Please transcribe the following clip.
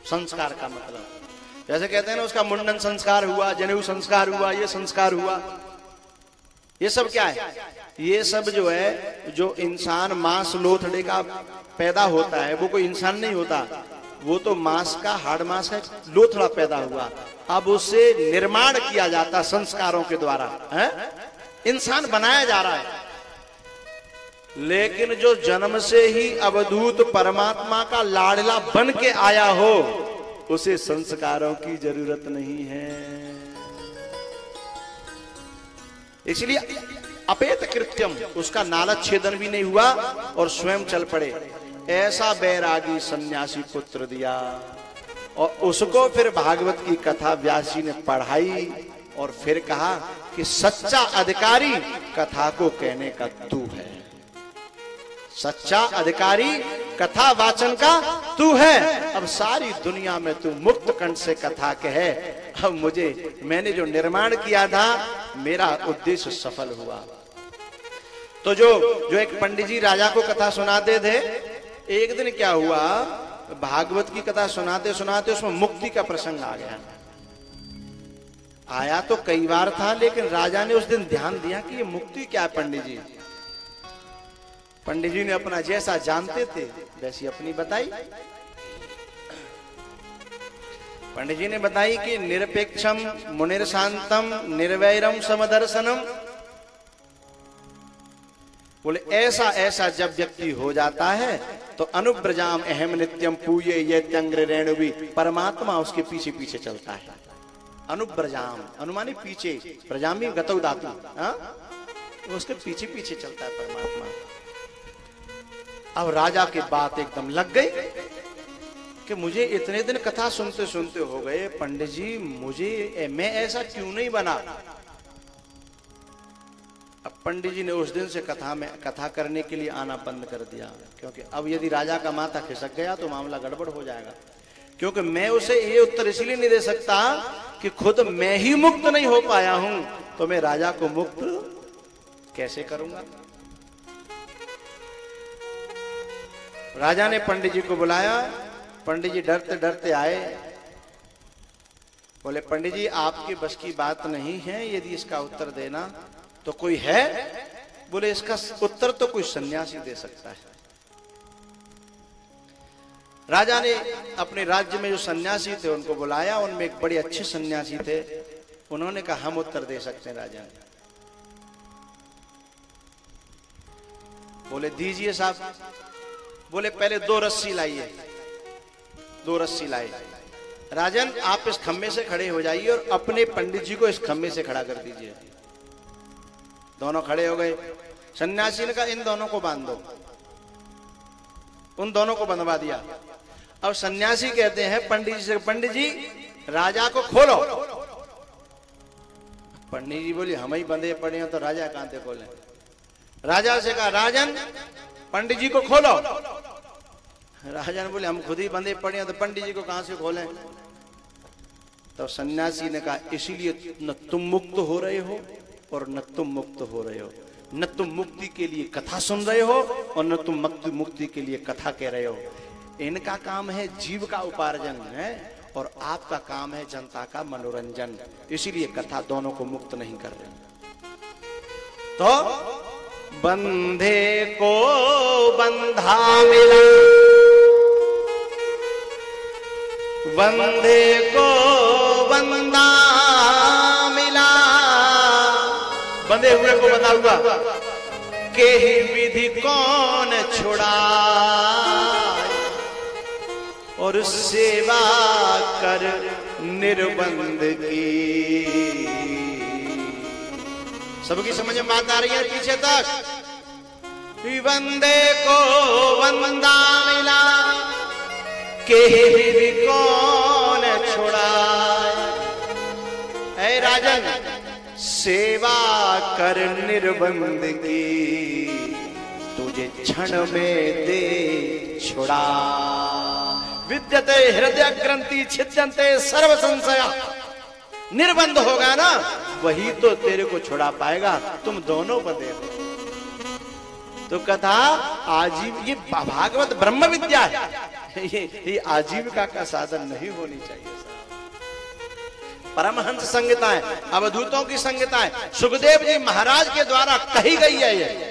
संस्कार का मतलब जैसे कहते हैं ना, उसका मुंडन संस्कार हुआ, जनेऊ संस्कार हुआ, ये संस्कार हुआ, ये सब क्या है? ये सब जो है, जो इंसान मांस लोथड़े का पैदा होता है वो कोई इंसान नहीं होता, वो तो मांस का, हाड़ मांस का लोथड़ा पैदा हुआ। अब उसे निर्माण किया जाता संस्कारों के द्वारा, है? इंसान बनाया जा रहा है। लेकिन जो जन्म से ही अवधूत परमात्मा का लाडला बन के आया हो, उसे संस्कारों की जरूरत नहीं है। इसलिए अपेत कृत्यम, उसका नालच छेदन भी नहीं हुआ और स्वयं चल पड़े। ऐसा बैरागी सन्यासी पुत्र दिया। और उसको फिर भागवत की कथा व्यास जी ने पढ़ाई और फिर कहा कि सच्चा अधिकारी कथा को कहने का तू है, सच्चा अधिकारी कथा वाचन का तू है। अब सारी दुनिया में तू मुक्त कंठ से कथा कहे। अब मैंने जो निर्माण किया था, मेरा उद्देश्य सफल हुआ। तो जो एक पंडित जी राजा को कथा सुनाते थे, एक दिन क्या हुआ, भागवत की कथा सुनाते सुनाते उसमें मुक्ति का प्रसंग आ गया। आया तो कई बार था, लेकिन राजा ने उस दिन ध्यान दिया कि ये मुक्ति क्या है। पंडित जी ने अपना जैसा जानते थे वैसी अपनी बताई। पंडित जी ने बताई कि निरपेक्षम मुनिर शांतम निर्वैरम समदर्शनम। बोले ऐसा ऐसा जब व्यक्ति हो जाता है तो अनुब्रजाम अहम नित्यम पूये ये त्यंग्र रेणुवी, परमात्मा उसके पीछे पीछे चलता है। अनुब्रजाम, अनुमानी पीछे, प्रजामी गतौ धातु, उसके पीछे पीछे चलता है परमात्मा। अब राजा की बात एकदम लग गई कि मुझे इतने दिन कथा सुनते सुनते हो गए, पंडित जी मैं ऐसा क्यों नहीं बना। अब पंडित जी ने उस दिन से कथा करने के लिए आना बंद कर दिया, क्योंकि अब यदि राजा का माथा खिसक गया तो मामला गड़बड़ हो जाएगा। क्योंकि मैं उसे ये उत्तर इसलिए नहीं दे सकता कि खुद मैं ही मुक्त नहीं हो पाया हूं, तो मैं राजा को मुक्त कैसे करूंगा। राजा ने पंडित जी को बुलाया। पंडित जी डरते डरते आए। बोले पंडित जी आपके बस की बात नहीं है यदि इसका उत्तर देना, तो कोई है? बोले इसका उत्तर तो कोई सन्यासी दे सकता है। राजा ने अपने राज्य में जो सन्यासी थे उनको बुलाया। उनमें एक बड़े अच्छे सन्यासी थे। उन्होंने कहा हम उत्तर दे सकते हैं। राजा ने बोले दीजिए साहब। बोले पहले 2 रस्सी लाइए। 2 रस्सी लाए। राजन आप इस खम्भे से खड़े हो जाइए और अपने पंडित जी को इस खम्भे से खड़ा कर दीजिए। दोनों खड़े हो गए। सन्यासी ने कहा इन दोनों को बांध दो। उन दोनों को बंधवा दिया। अब सन्यासी कहते हैं पंडित जी से, पंडित जी राजा को खोलो। पंडित जी बोले हम ही बंधे पड़े हैं तो राजा कहां से खोले। राजा से कहा राजन पंडित जी को खोलो। राजा ने बोले हम खुद ही बंधे पड़े हैं तो पंडित जी को कहां से खोलें। तो सन्यासी ने कहा इसीलिए न तुम मुक्त हो रहे हो और न तुम मुक्त हो रहे हो। न तुम मुक्ति के लिए कथा सुन रहे हो और न तुम मुक्ति के लिए कथा कह रहे हो। इनका काम है जीव का उपार्जन है और आपका काम है जनता का मनोरंजन। इसीलिए कथा दोनों को मुक्त नहीं कर रहे। तो बंधे को बंधा मिला, बंधे को बंधा मिला, बंधे हुए को बंधा हुआ। के ही विधि कौन छुड़ा और सेवा कर निर्बंध की। सबकी समझ में बात आ रही है पीछे तक। बंदे को बंदा मिला के विधि कौन छुड़ाए। ऐ राजन सेवा कर निर्बंध की, तुझे क्षण में दे छुड़ा। विद्यते हृदय ग्रंथि छिद्यन्ते सर्व संशय। निर्बंध होगा ना वही तो तेरे को छुड़ा पाएगा। तुम दोनों बंधे हो। तो कथा आजीव, ये भागवत ब्रह्म विद्या है, ये आजीविका का साधन नहीं होनी चाहिए। परमहंस संहिताएं, अवधूतों की संहिताएं सुखदेव जी महाराज के द्वारा कही गई है। ये